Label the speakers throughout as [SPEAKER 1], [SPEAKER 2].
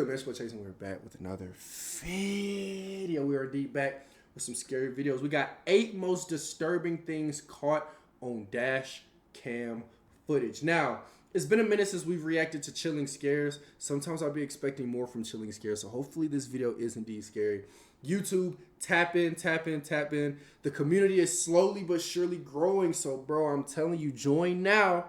[SPEAKER 1] good, man? It's what Chase, and we're back with another video. We are deep back with some scary videos. We got 8 most disturbing things caught on Dashcam footage. Now, it's been a minute since we've reacted to chilling scares. Sometimes I'll be expecting more from chilling scares, so hopefully this video is indeed scary. YouTube, tap in, tap in, tap in. The community is slowly but surely growing, so bro, I'm telling you, join now.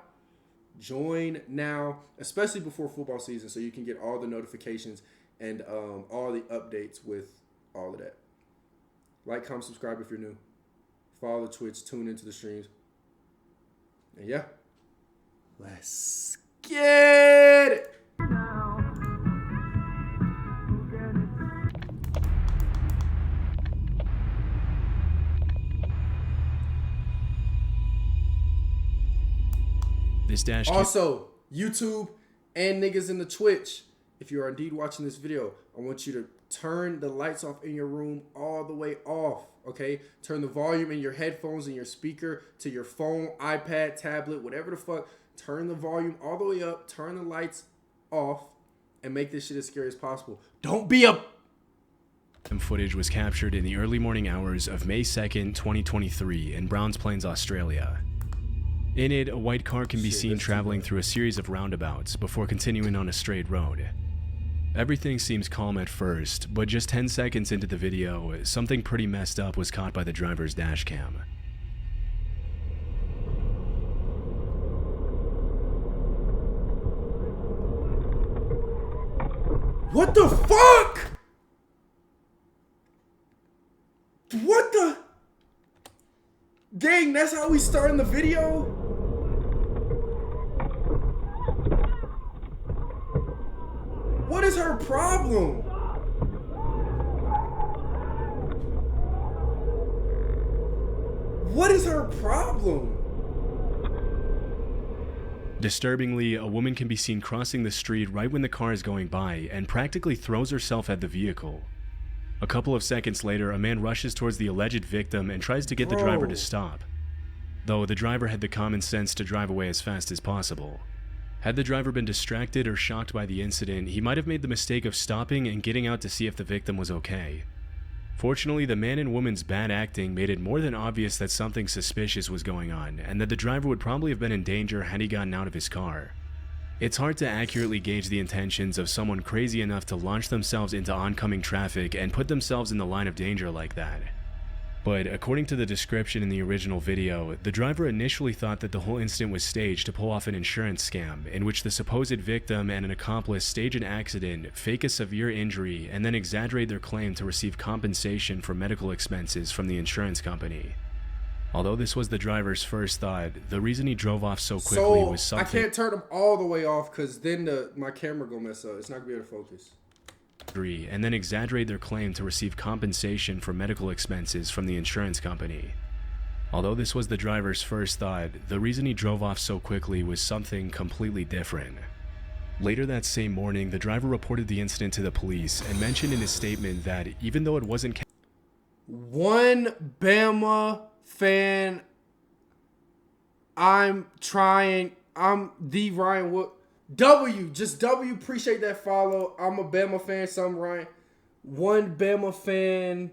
[SPEAKER 1] Join now, especially before football season, so you can get all the notifications and all the updates with all of that. Like, comment, subscribe if you're new. Follow the Twitch, tune into the streams. And yeah, let's get it.
[SPEAKER 2] This dash
[SPEAKER 1] also, YouTube and niggas in the Twitch, if you are indeed watching this video, I want you to turn the lights off in your room all the way off, okay? Turn the volume in your headphones and your speaker to your phone, iPad, tablet, whatever the fuck. Turn the volume all the way up, turn the lights off, and make this shit as scary as possible. Don't be a...
[SPEAKER 2] Footage was captured in the early morning hours of May 2nd, 2023 in Browns Plains, Australia. In it, a white car can be seen traveling through a series of roundabouts before continuing on a straight road. Everything seems calm at first, but just 10 seconds into the video, something pretty messed up was caught by the driver's dash cam.
[SPEAKER 1] What the fuck? What the? Gang, that's how we starting the video? What is her problem? What is her problem?
[SPEAKER 2] Disturbingly, a woman can be seen crossing the street right when the car is going by and practically throws herself at the vehicle. A couple of seconds later, a man rushes towards the alleged victim and tries to get the driver to stop, though the driver had the common sense to drive away as fast as possible. Had the driver been distracted or shocked by the incident, he might have made the mistake of stopping and getting out to see if the victim was okay. Fortunately, the man and woman's bad acting made it more than obvious that something suspicious was going on, and that the driver would probably have been in danger had he gotten out of his car. It's hard to accurately gauge the intentions of someone crazy enough to launch themselves into oncoming traffic and put themselves in the line of danger like that. But according to the description in the original video, the driver initially thought that the whole incident was staged to pull off an insurance scam, in which the supposed victim and an accomplice stage an accident, fake a severe injury, and then exaggerate their claim to receive compensation for medical expenses from the insurance company. Although this was the driver's first thought, the reason he drove off so quickly was something...
[SPEAKER 1] I can't turn them all the way off because then my camera gonna mess up. It's not gonna be able to focus.
[SPEAKER 2] And then exaggerate their claim to receive compensation for medical expenses from the insurance company. Although this was the driver's first thought, the reason he drove off so quickly was something completely different. Later that same morning, the driver reported the incident to the police and mentioned in his statement that even though it wasn't...
[SPEAKER 1] One Bama fan, I'm the Ryan Wood. Just W, appreciate that follow. I'm a Bama fan, something Ryan. One Bama fan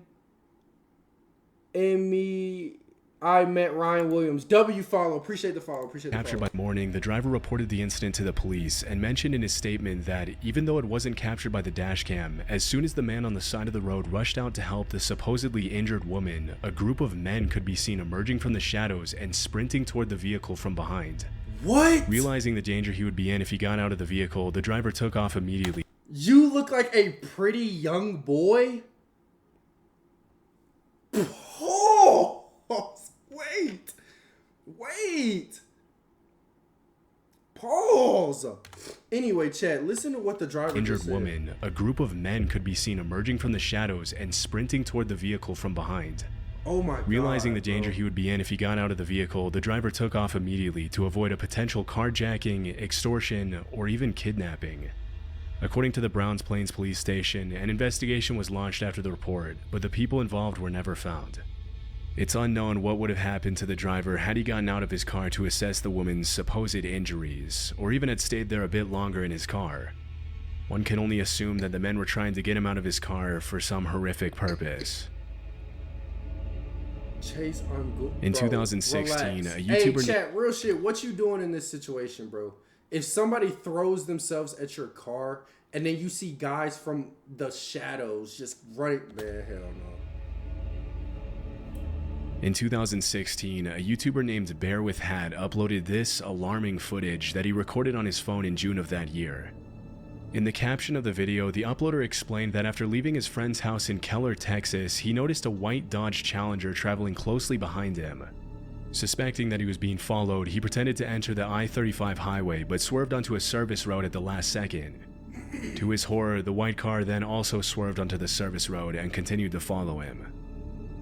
[SPEAKER 1] and me, I met Ryan Williams. W follow, appreciate the follow, appreciate the follow.
[SPEAKER 2] Captured by morning, the driver reported the incident to the police and mentioned in his statement that even though it wasn't captured by the dash cam, as soon as the man on the side of the road rushed out to help the supposedly injured woman, a group of men could be seen emerging from the shadows and sprinting toward the vehicle from behind.
[SPEAKER 1] What?
[SPEAKER 2] Realizing the danger he would be in if he got out of the vehicle, the driver took off immediately.
[SPEAKER 1] You look like a pretty young boy. Oh, wait. Pause. Anyway, chat, listen to what the driver
[SPEAKER 2] Injured woman, a group of men could be seen emerging from the shadows and sprinting toward the vehicle from behind.
[SPEAKER 1] Oh my God.
[SPEAKER 2] Realizing the danger he would be in if he got out of the vehicle, the driver took off immediately to avoid a potential carjacking, extortion, or even kidnapping. According to the Browns Plains police station, an investigation was launched after the report, but the people involved were never found. It's unknown what would have happened to the driver had he gotten out of his car to assess the woman's supposed injuries, or even had stayed there a bit longer in his car. One can only assume that the men were trying to get him out of his car for some horrific purpose.
[SPEAKER 1] Chase, I'm good.
[SPEAKER 2] In
[SPEAKER 1] Bro,
[SPEAKER 2] 2016,
[SPEAKER 1] relax.
[SPEAKER 2] a YouTuber...
[SPEAKER 1] Hey, chat, real shit, what you doing in this situation, bro? If somebody throws themselves at your car and then you see guys from the shadows just running, man, hell no.
[SPEAKER 2] In 2016, a YouTuber named Bear with Hat uploaded this alarming footage that he recorded on his phone in June of that year. In the caption of the video, the uploader explained that after leaving his friend's house in Keller, Texas, he noticed a white Dodge Challenger traveling closely behind him. Suspecting that he was being followed, he pretended to enter the I-35 highway but swerved onto a service road at the last second. To his horror, the white car then also swerved onto the service road and continued to follow him.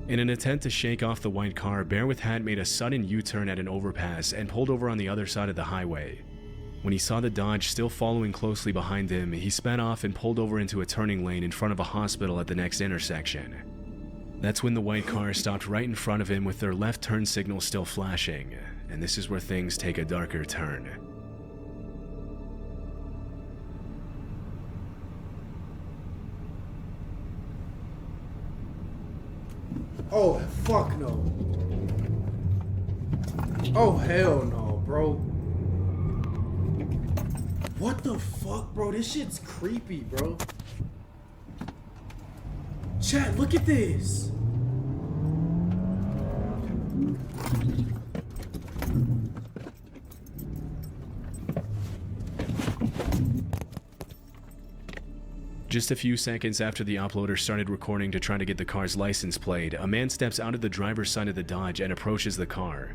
[SPEAKER 2] In an attempt to shake off the white car, Bear with Hat made a sudden U-turn at an overpass and pulled over on the other side of the highway. When he saw the Dodge still following closely behind him, he sped off and pulled over into a turning lane in front of a hospital at the next intersection. That's when the white car stopped right in front of him with their left turn signal still flashing, and this is where things take a darker turn.
[SPEAKER 1] Oh, fuck no. Oh, hell no, bro. What the fuck, bro? This shit's creepy, bro. Chat, look at this.
[SPEAKER 2] Just a few seconds after the uploader started recording to try to get the car's license plate, a man steps out of the driver's side of the Dodge and approaches the car.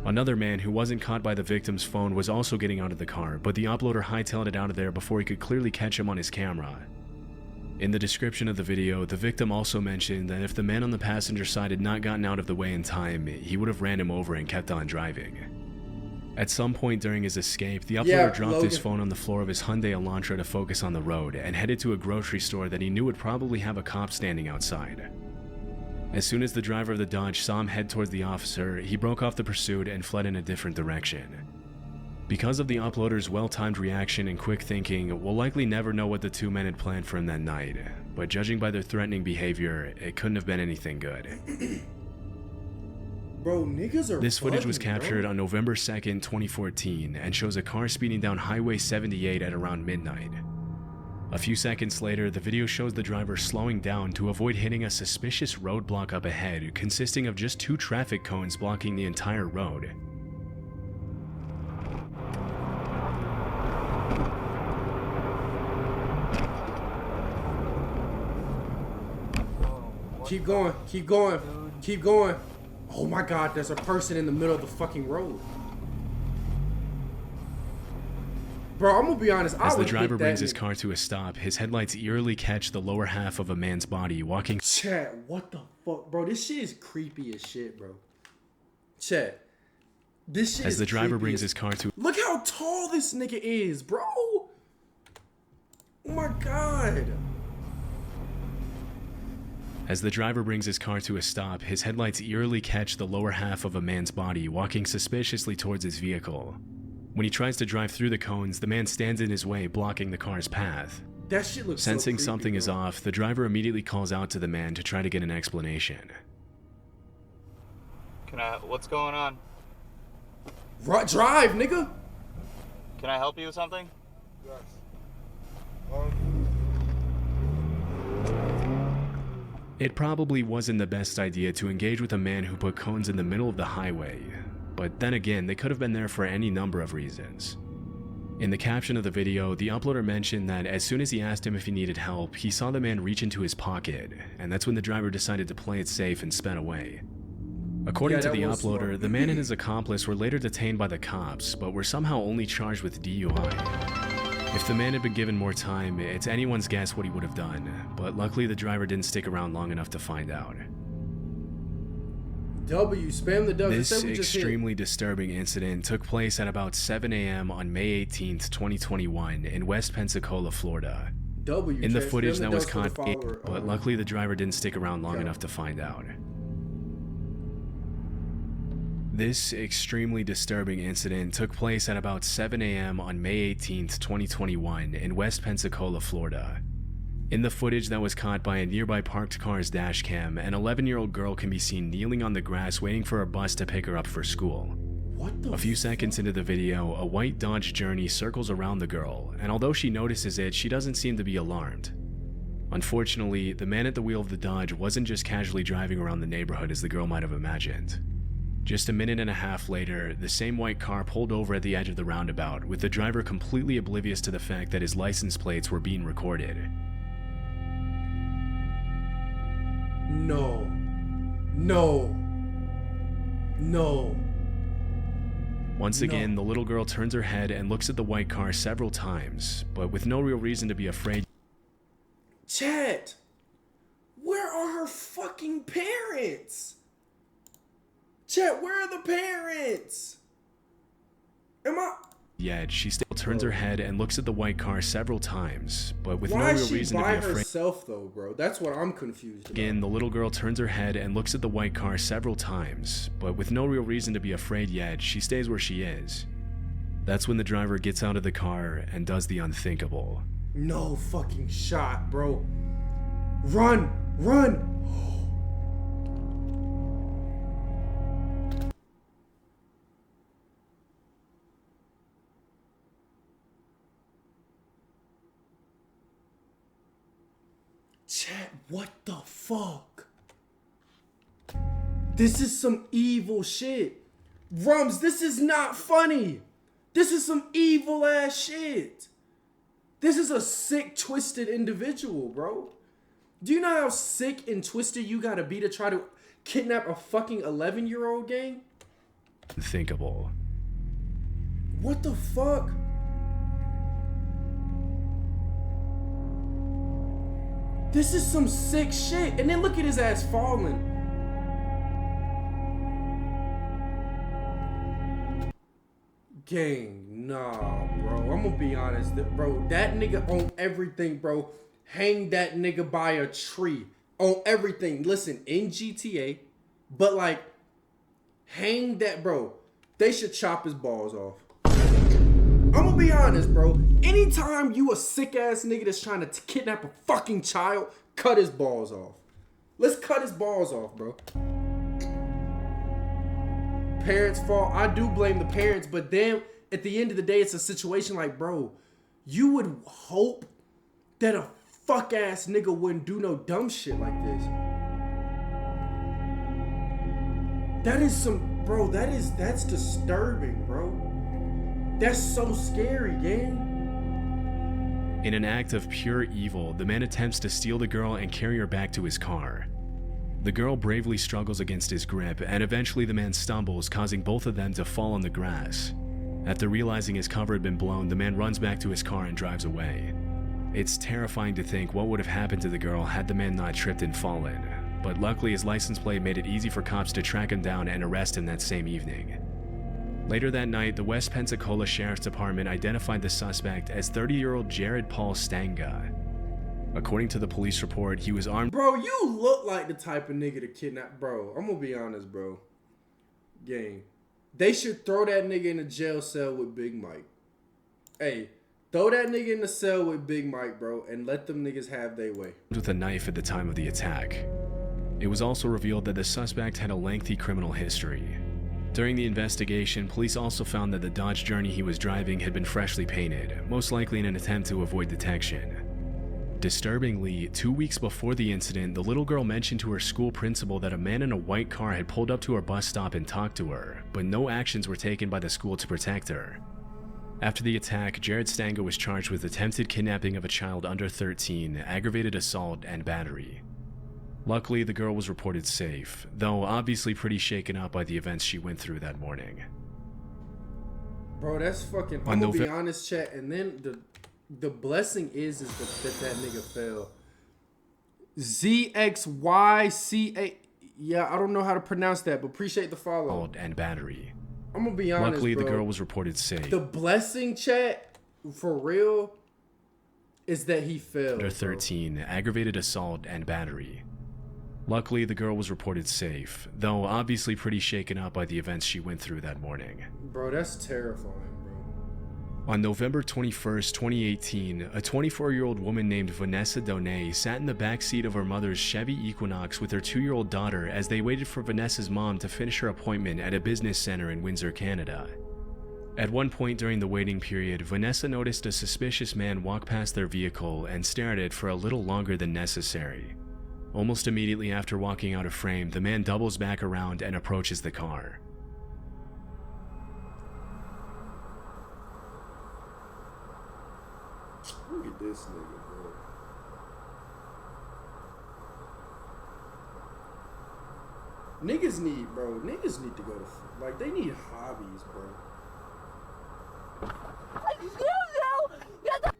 [SPEAKER 2] Another man who wasn't caught by the victim's phone was also getting out of the car, but the uploader hightailed it out of there before he could clearly catch him on his camera. In the description of the video, the victim also mentioned that if the man on the passenger side had not gotten out of the way in time, he would have ran him over and kept on driving. At some point during his escape, the uploader dropped his phone on the floor of his Hyundai Elantra to focus on the road and headed to a grocery store that he knew would probably have a cop standing outside. As soon as the driver of the Dodge saw him head towards the officer, he broke off the pursuit and fled in a different direction. Because of the uploader's well-timed reaction and quick thinking, we'll likely never know what the two men had planned for him that night, but judging by their threatening behavior, it couldn't have been anything good.
[SPEAKER 1] Bro, niggas are
[SPEAKER 2] This footage was
[SPEAKER 1] bugging,
[SPEAKER 2] captured
[SPEAKER 1] bro.
[SPEAKER 2] on November 2nd, 2014, and shows a car speeding down Highway 78 at around midnight. A few seconds later, the video shows the driver slowing down to avoid hitting a suspicious roadblock up ahead, consisting of just 2 traffic cones blocking the entire road.
[SPEAKER 1] Keep going, keep going, keep going. Oh my god, there's a person in the middle of the fucking road. Bro, I'm gonna be honest.
[SPEAKER 2] As the driver brings his car to a stop, his headlights eerily catch the lower half of a man's body walking.
[SPEAKER 1] Chat, what the fuck, bro? This shit is creepy as shit, bro. Chat, this shit.
[SPEAKER 2] As the driver brings his car to.
[SPEAKER 1] Look how tall this nigga is, bro. Oh my god.
[SPEAKER 2] As the driver brings his car to a stop, his headlights eerily catch the lower half of a man's body walking suspiciously towards his vehicle. When he tries to drive through the cones, the man stands in his way, blocking the car's path.
[SPEAKER 1] That shit looks
[SPEAKER 2] Sensing
[SPEAKER 1] so creepy,
[SPEAKER 2] something is
[SPEAKER 1] bro.
[SPEAKER 2] off, the driver immediately calls out to the man to try to get an explanation.
[SPEAKER 3] What's going on?
[SPEAKER 1] Drive, nigga.
[SPEAKER 3] Can I help you with something?
[SPEAKER 4] Yes.
[SPEAKER 2] It probably wasn't the best idea to engage with a man who put cones in the middle of the highway, but then again, they could have been there for any number of reasons. In the caption of the video, the uploader mentioned that as soon as he asked him if he needed help, he saw the man reach into his pocket, and that's when the driver decided to play it safe and sped away. According to the uploader, the man and his accomplice were later detained by the cops, but were somehow only charged with DUI. If the man had been given more time, it's anyone's guess what he would have done, but luckily the driver didn't stick around long enough to find out.
[SPEAKER 1] W, spam the W.
[SPEAKER 2] This extremely disturbing incident took place at about 7 a.m. on May 18th, 2021 in West Pensacola, Florida. In the footage that was caught, but luckily the driver didn't stick around long enough to find out. This extremely disturbing incident took place at about 7 a.m. on May 18th, 2021 in West Pensacola, Florida. In the footage that was caught by a nearby parked car's dash cam, an 11-year-old girl can be seen kneeling on the grass waiting for a bus to pick her up for school. A few seconds into the video, a white Dodge Journey circles around the girl, and although she notices it, she doesn't seem to be alarmed. Unfortunately, the man at the wheel of the Dodge wasn't just casually driving around the neighborhood as the girl might have imagined. Just a minute and a half later, the same white car pulled over at the edge of the roundabout, with the driver completely oblivious to the fact that his license plates were being recorded.
[SPEAKER 1] No.
[SPEAKER 2] Once again, the little girl turns her head and looks at the white car several times, but with no real reason to be afraid.
[SPEAKER 1] Chat, where are her fucking parents? Chat, where are the parents?
[SPEAKER 2] Yet she still turns her head and looks at the white car several times, but with no
[SPEAKER 1] Why
[SPEAKER 2] real
[SPEAKER 1] is she
[SPEAKER 2] reason to
[SPEAKER 1] by
[SPEAKER 2] be afraid.
[SPEAKER 1] herself though, bro? That's what I'm confused about.
[SPEAKER 2] Again, the little girl turns her head and looks at the white car several times, but with no real reason to be afraid yet, she stays where she is. That's when the driver gets out of the car and does the unthinkable.
[SPEAKER 1] No fucking shot, bro. Run! Run! Chat, what the fuck? This is some evil shit. Rums, this is not funny. This is some evil ass shit. This is a sick, twisted individual, bro. Do you know how sick and twisted you gotta be to try to kidnap a fucking 11-year-old gang?
[SPEAKER 2] Unthinkable.
[SPEAKER 1] What the fuck? This is some sick shit. And then look at his ass falling. Gang, nah, bro. I'm gonna be honest, bro. That nigga on everything, bro. Hang that nigga by a tree. On everything. Listen, in GTA, but like, hang that, bro. They should chop his balls off. I'm gonna be honest, bro. Anytime you a sick ass nigga that's trying to kidnap a fucking child, cut his balls off. Let's cut his balls off, bro. Parents' fault. I do blame the parents, but then at the end of the day, it's a situation like, bro, you would hope that a fuck ass nigga wouldn't do no dumb shit like this. That is some, bro, that's disturbing, bro. That's so scary, gang.
[SPEAKER 2] In an act of pure evil, the man attempts to steal the girl and carry her back to his car. The girl bravely struggles against his grip, and eventually the man stumbles, causing both of them to fall on the grass. After realizing his cover had been blown, the man runs back to his car and drives away. It's terrifying to think what would have happened to the girl had the man not tripped and fallen, but luckily his license plate made it easy for cops to track him down and arrest him that same evening. Later that night, the West Pensacola Sheriff's Department identified the suspect as 30-year-old Jared Paul Stanga. According to the police report, he was armed.
[SPEAKER 1] Bro, you look like the type of nigga to kidnap. Bro, I'm gonna be honest, bro. Gang. They should throw that nigga in a jail cell with Big Mike. Hey, throw that nigga in the cell with Big Mike, bro, and let them niggas have their way.
[SPEAKER 2] With a knife at the time of the attack. It was also revealed that the suspect had a lengthy criminal history. During the investigation, police also found that the Dodge Journey he was driving had been freshly painted, most likely in an attempt to avoid detection. Disturbingly, 2 weeks before the incident, the little girl mentioned to her school principal that a man in a white car had pulled up to her bus stop and talked to her, but no actions were taken by the school to protect her. After the attack, Jared Stanga was charged with attempted kidnapping of a child under 13, aggravated assault, and battery. Luckily, the girl was reported safe, though obviously pretty shaken up by the events she went through that morning.
[SPEAKER 1] Bro, that's fucking... I'm gonna be honest, chat, and then the blessing is that nigga fell. ZXYCA... Yeah, I don't know how to pronounce that, but appreciate the follow.
[SPEAKER 2] And battery.
[SPEAKER 1] I'm gonna be honest,
[SPEAKER 2] Luckily,
[SPEAKER 1] bro.
[SPEAKER 2] the girl was reported safe.
[SPEAKER 1] The blessing, chat, for real, is that he fell.
[SPEAKER 2] Under 13, aggravated assault, and battery. Luckily, the girl was reported safe, though obviously pretty shaken up by the events she went through that morning.
[SPEAKER 1] Bro, that's terrifying, bro.
[SPEAKER 2] On November 21st, 2018, a 24-year-old woman named Vanessa Donay sat in the back seat of her mother's Chevy Equinox with her 2-year-old daughter as they waited for Vanessa's mom to finish her appointment at a business center in Windsor, Canada. At one point during the waiting period, Vanessa noticed a suspicious man walk past their vehicle and stare at it for a little longer than necessary. Almost immediately after walking out of frame, the man doubles back around and approaches the car.
[SPEAKER 1] Look at this nigga, bro. Niggas need to go to, like, they need hobbies, bro.
[SPEAKER 4] Excuse you! Get the f***!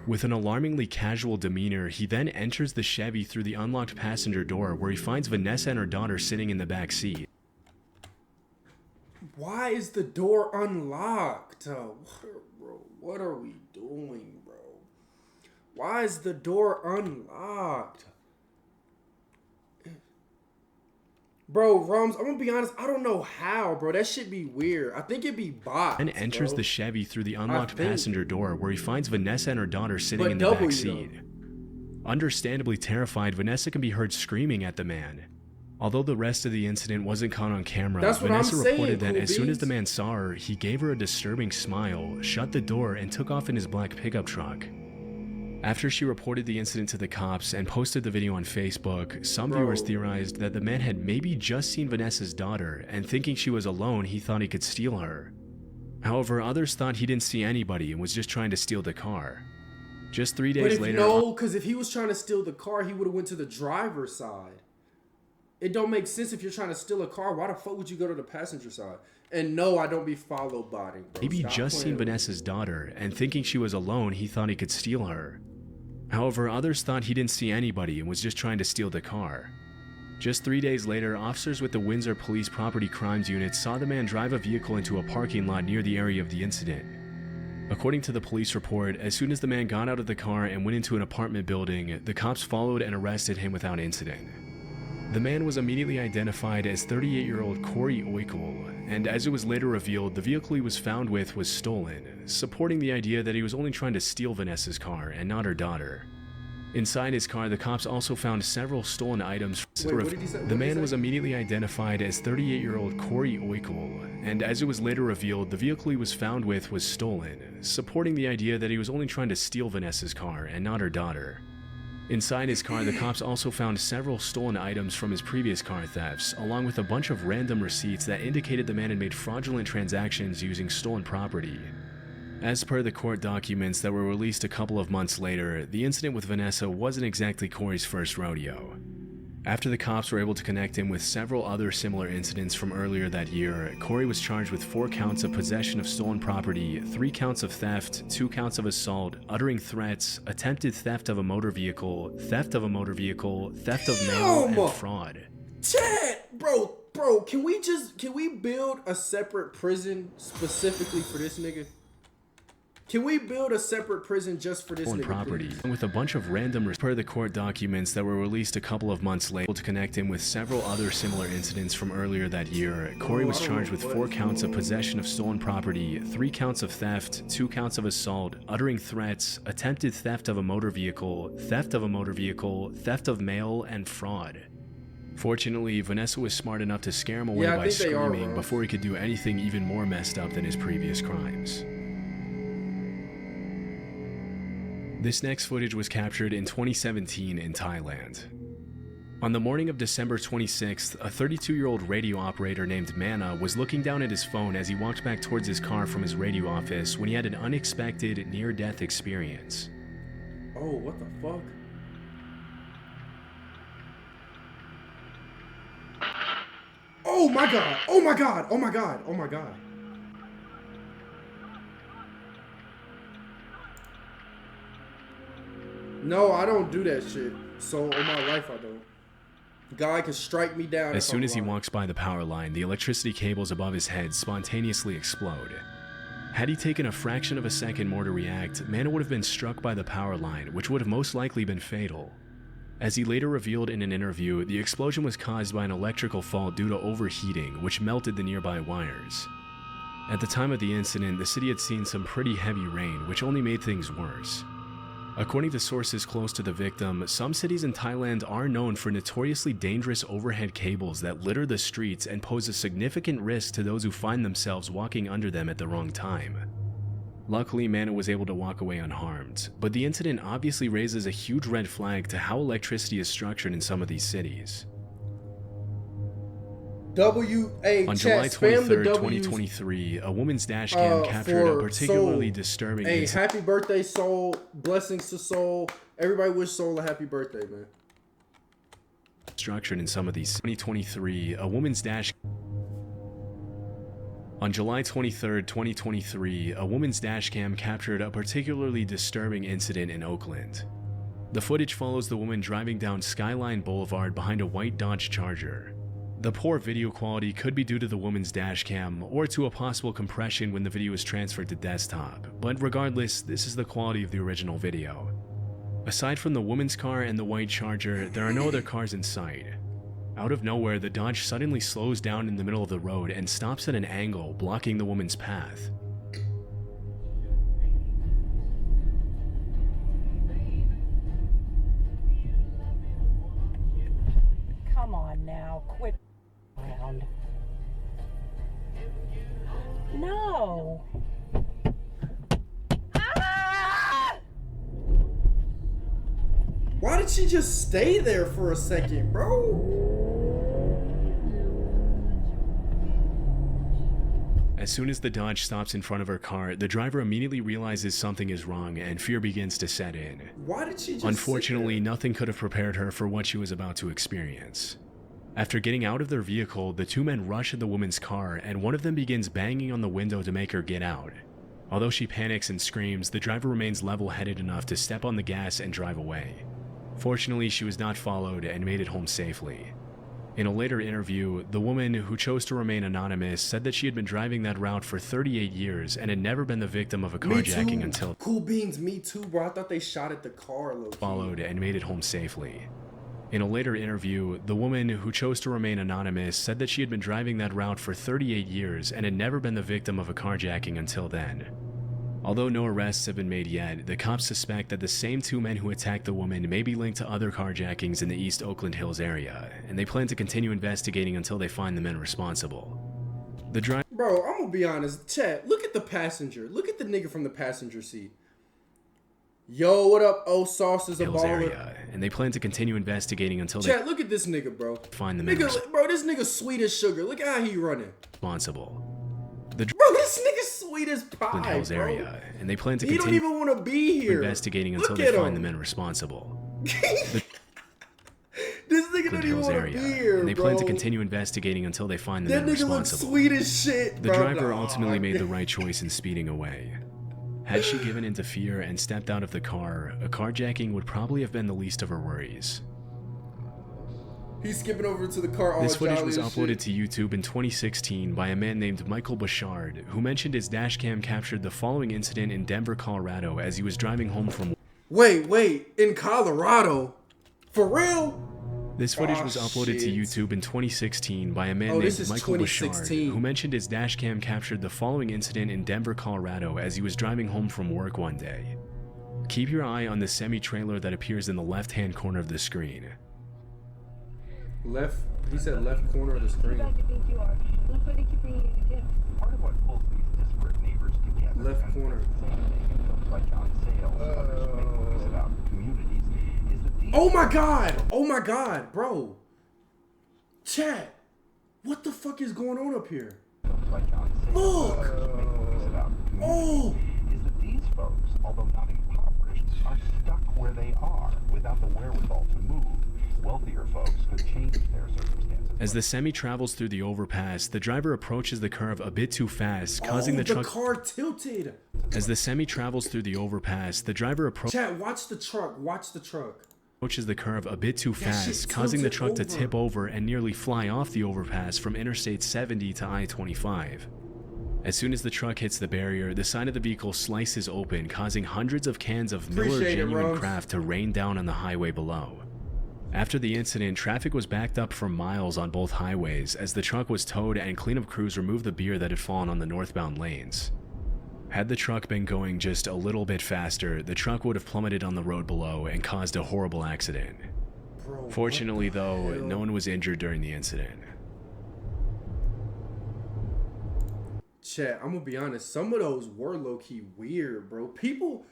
[SPEAKER 2] With an alarmingly casual demeanor, he then enters the Chevy through the unlocked passenger door where he finds Vanessa and her daughter sitting in the back seat.
[SPEAKER 1] Why is the door unlocked? What are we doing, bro? Why is the door unlocked? Bro, Rums, I'm gonna be honest, I don't know how, bro. That shit be weird. I think it'd be bots,
[SPEAKER 2] Then enters the Chevy through the unlocked passenger door where he finds Vanessa and her daughter sitting in the
[SPEAKER 1] W,
[SPEAKER 2] back seat. Understandably terrified, Vanessa can be heard screaming at the man. Although the rest of the incident wasn't caught on camera,
[SPEAKER 1] That's what
[SPEAKER 2] Vanessa
[SPEAKER 1] I'm saying,
[SPEAKER 2] reported that
[SPEAKER 1] Cool
[SPEAKER 2] as soon as
[SPEAKER 1] Beans.
[SPEAKER 2] the man saw her, he gave her a disturbing smile, shut the door, and took off in his black pickup truck. After she reported the incident to the cops and posted the video on Facebook, some viewers theorized that the man had maybe just seen Vanessa's daughter, and thinking she was alone, he thought he could steal her. However, others thought he didn't see anybody and was just trying to steal the car. Just 3 days later...
[SPEAKER 1] No, because if he was trying to steal the car, he would have went to the driver's side. It don't make sense if you're trying to steal a car. Why the fuck would you go to the passenger side? And no, I don't be follow botting, bro.
[SPEAKER 2] Maybe
[SPEAKER 1] Stop
[SPEAKER 2] just seen
[SPEAKER 1] playing with me.
[SPEAKER 2] Vanessa's daughter, and thinking she was alone, he thought he could steal her. However, others thought he didn't see anybody and was just trying to steal the car. Just 3 days later, officers with the Windsor Police Property Crimes Unit saw the man drive a vehicle into a parking lot near the area of the incident. According to the police report, as soon as the man got out of the car and went into an apartment building, the cops followed and arrested him without incident. The man was immediately identified as 38-year-old Corey Oikel, and as it was later revealed, the vehicle he was found with was stolen, supporting the idea that he was only trying to steal Vanessa's car and not her daughter. Inside his car, the cops also found several stolen items.
[SPEAKER 1] Wait, what did he say? What
[SPEAKER 2] The
[SPEAKER 1] did he
[SPEAKER 2] man
[SPEAKER 1] say?
[SPEAKER 2] was immediately identified as 38-year-old Corey Oikel, and as it was later revealed, the vehicle he was found with was stolen, supporting the idea that he was only trying to steal Vanessa's car and not her daughter. Inside his car, the cops also found several stolen items from his previous car thefts, along with a bunch of random receipts that indicated the man had made fraudulent transactions using stolen property. As per the court documents that were released a couple of months later, the incident with Vanessa wasn't exactly Corey's first rodeo. After the cops were able to connect him with several other similar incidents from earlier that year, Corey was charged with 4 counts of possession of stolen property, 3 counts of theft, 2 counts of assault, uttering threats, attempted theft of a motor vehicle, theft of mail, and fraud.
[SPEAKER 1] Chat, bro, can we build a separate prison specifically for this nigga? Can we build a separate prison just for this nigga,
[SPEAKER 2] property,
[SPEAKER 1] please?
[SPEAKER 2] with a bunch of random per the court documents that were released a couple of months later to connect him with several other similar incidents from earlier that year. Corey was charged with 4 counts of possession of stolen property, 3 counts of theft, 2 counts of assault, uttering threats, attempted theft of a motor vehicle, theft of mail, and fraud. Fortunately, Vanessa was smart enough to scare him away by screaming before he could do anything even more messed up than his previous crimes. This next footage was captured in 2017 in Thailand. On the morning of December 26th, a 32-year-old radio operator named Mana was looking down at his phone as he walked back towards his car from his radio office when he had an unexpected near-death experience.
[SPEAKER 1] Oh, what the fuck? Oh my god! Oh my god! Oh my god! Oh my god! No, I don't do that shit. So, on my life, I don't. Guy can strike me down.
[SPEAKER 2] As soon as he walks by the power line, the electricity cables above his head spontaneously explode. Had he taken a fraction of a second more to react, Mano would have been struck by the power line, which would have most likely been fatal. As he later revealed in an interview, the explosion was caused by an electrical fault due to overheating, which melted the nearby wires. At the time of the incident, the city had seen some pretty heavy rain, which only made things worse. According to sources close to the victim, some cities in Thailand are known for notoriously dangerous overhead cables that litter the streets and pose a significant risk to those who find themselves walking under them at the wrong time. Luckily, Mano was able to walk away unharmed, but the incident obviously raises a huge red flag to how electricity is structured in some of these cities. On July 23, 2023, a woman's dash cam captured a particularly disturbing
[SPEAKER 1] Hey,
[SPEAKER 2] incident.
[SPEAKER 1] happy birthday, Soul. Blessings to Soul. Everybody wish Soul a happy birthday, man.
[SPEAKER 2] Structured in some of these. 2023, a woman's dash. On July 23, 2023, a woman's dashcam captured a particularly disturbing incident in Oakland. The footage follows the woman driving down Skyline Boulevard behind a white Dodge Charger. The poor video quality could be due to the woman's dashcam or to a possible compression when the video is transferred to desktop, but regardless, this is the quality of the original video. Aside from the woman's car and the white Charger, there are no other cars in sight. Out of nowhere, the Dodge suddenly slows down in the middle of the road and stops at an angle, blocking the woman's path.
[SPEAKER 5] Come on now, quit around. No.
[SPEAKER 1] Why did she just stay there for a second, bro?
[SPEAKER 2] As soon as the Dodge stops in front of her car, the driver immediately realizes something is wrong and fear begins to set in.
[SPEAKER 1] Why did she just
[SPEAKER 2] Unfortunately, nothing could have prepared her for what she was about to experience. After getting out of their vehicle, the two men rush at the woman's car and one of them begins banging on the window to make her get out. Although she panics and screams, the driver remains level-headed enough to step on the gas and drive away. Fortunately, she was not followed and made it home safely. In a later interview, the woman, who chose to remain anonymous, said that she had been driving that route for 38 years and had never been the victim of a carjacking until
[SPEAKER 1] Cool beans, me too, bro. I thought they shot at the car, low-key.
[SPEAKER 2] Followed and made it home safely. In a later interview, the woman, who chose to remain anonymous, said that she had been driving that route for 38 years and had never been the victim of a carjacking until then. Although no arrests have been made yet, the cops suspect that the same two men who attacked the woman may be linked to other carjackings in the East Oakland Hills area, and they plan to continue investigating until they find the men responsible. The driver...
[SPEAKER 1] Bro, I'm gonna be honest. Chat, look at the passenger. Look at the nigga from the passenger seat. Yo, what up? Oh, Sauce is a
[SPEAKER 2] Hills
[SPEAKER 1] baller.
[SPEAKER 2] area, and they plan to continue investigating until
[SPEAKER 1] Chat, look at this nigga, bro.
[SPEAKER 2] find the men
[SPEAKER 1] Bro, this nigga sweet as sugar. Look at how he running.
[SPEAKER 2] responsible.
[SPEAKER 1] Bro, this nigga sweet as
[SPEAKER 2] Oakland
[SPEAKER 1] pie,
[SPEAKER 2] Hills
[SPEAKER 1] bro.
[SPEAKER 2] area, and they plan to
[SPEAKER 1] He don't
[SPEAKER 2] continue
[SPEAKER 1] even want to be here.
[SPEAKER 2] investigating until
[SPEAKER 1] Look
[SPEAKER 2] they
[SPEAKER 1] at
[SPEAKER 2] find
[SPEAKER 1] him.
[SPEAKER 2] the men responsible.
[SPEAKER 1] This nigga don't even
[SPEAKER 2] Hills
[SPEAKER 1] want to
[SPEAKER 2] area,
[SPEAKER 1] be here,
[SPEAKER 2] and they
[SPEAKER 1] bro.
[SPEAKER 2] plan to continue investigating until they find the
[SPEAKER 1] That
[SPEAKER 2] men
[SPEAKER 1] nigga looks
[SPEAKER 2] responsible.
[SPEAKER 1] sweet as shit,
[SPEAKER 2] The
[SPEAKER 1] bro.
[SPEAKER 2] driver
[SPEAKER 1] Nah.
[SPEAKER 2] ultimately made the right choice in speeding away. Had she given into fear and stepped out of the car, a carjacking would probably have been the least of her worries.
[SPEAKER 1] He's skipping over to the car all
[SPEAKER 2] This footage
[SPEAKER 1] jolly
[SPEAKER 2] was
[SPEAKER 1] as
[SPEAKER 2] uploaded
[SPEAKER 1] shit.
[SPEAKER 2] to YouTube in 2016 by a man named Michael Bouchard, who mentioned his dashcam captured the following incident in Denver, Colorado as he was driving home from...
[SPEAKER 1] Wait, in Colorado? For real?
[SPEAKER 2] This footage
[SPEAKER 1] Oh,
[SPEAKER 2] was uploaded to
[SPEAKER 1] shit.
[SPEAKER 2] YouTube in 2016 by a man
[SPEAKER 1] Oh, this
[SPEAKER 2] named
[SPEAKER 1] is
[SPEAKER 2] Michael Bouchard,
[SPEAKER 1] 2016.
[SPEAKER 2] who mentioned his dashcam captured the following incident in Denver, Colorado as he was driving home from work one day. Keep your eye on the semi-trailer that appears in the left-hand corner of the screen.
[SPEAKER 1] Left, he said left corner of the screen.
[SPEAKER 4] Who do you think you are? Look where they keep bringing you the gift.
[SPEAKER 6] Part of what pulls these disparate neighbors together
[SPEAKER 1] Left
[SPEAKER 6] and
[SPEAKER 1] corner.
[SPEAKER 6] films like John Sayles and others make movies about communities is that these
[SPEAKER 1] Oh my god, bro. Chat, what the fuck is going on up here?
[SPEAKER 6] films like John Sayles
[SPEAKER 1] Look!
[SPEAKER 6] and others make movies about
[SPEAKER 1] Oh!
[SPEAKER 6] communities is that these folks, although not impoverished, are stuck where they are without the wherewithal to move. Wealthier folks could change their circumstances.
[SPEAKER 2] As the semi travels through the overpass, the driver approaches the curve a bit too fast, causing the truck...
[SPEAKER 1] car tilted.
[SPEAKER 2] As the semi travels through the overpass, the driver
[SPEAKER 1] Chat, watch the truck. Watch the truck.
[SPEAKER 2] approaches the curve a bit too
[SPEAKER 1] shit
[SPEAKER 2] fast, causing the truck
[SPEAKER 1] tilted
[SPEAKER 2] to
[SPEAKER 1] over.
[SPEAKER 2] tip over and nearly fly off the overpass from Interstate 70 to I-25. As soon as the truck hits the barrier, the side of the vehicle slices open, causing hundreds of cans of Miller
[SPEAKER 1] Appreciate it,
[SPEAKER 2] Genuine
[SPEAKER 1] Rose.
[SPEAKER 2] Craft to rain down on the highway below. After the incident, traffic was backed up for miles on both highways as the truck was towed and cleanup crews removed the beer that had fallen on the northbound lanes. Had the truck been going just a little bit faster, the truck would have plummeted on the road below and caused a horrible accident.
[SPEAKER 1] Bro,
[SPEAKER 2] Fortunately,
[SPEAKER 1] what the
[SPEAKER 2] though,
[SPEAKER 1] hell?
[SPEAKER 2] no one was injured during the incident.
[SPEAKER 1] Chat, I'm gonna be honest. Some of those were low key weird, bro. People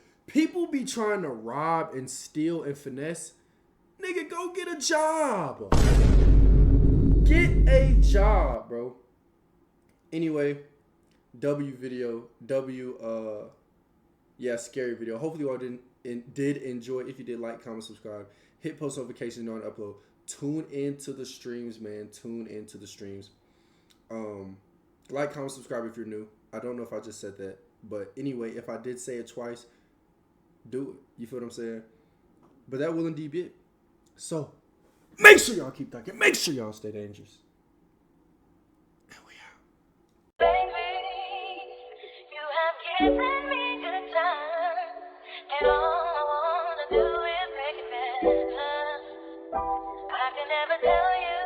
[SPEAKER 1] be trying to rob and steal and finesse. Nigga, go get a job. Get a job, bro. Anyway, scary video. Hopefully you all did enjoy. If you did, like, comment, subscribe, hit post notifications on upload. Tune into the streams, man. Tune into the streams. Like, comment, subscribe if you're new. I don't know if I just said that, but anyway, if I did say it twice, do it. You feel what I'm saying? But that will indeed be it. So, make sure y'all keep ducking. Make sure y'all stay dangerous. And we out.
[SPEAKER 4] Baby, you have given me good time, and all I wanna do is make it better. I can never tell you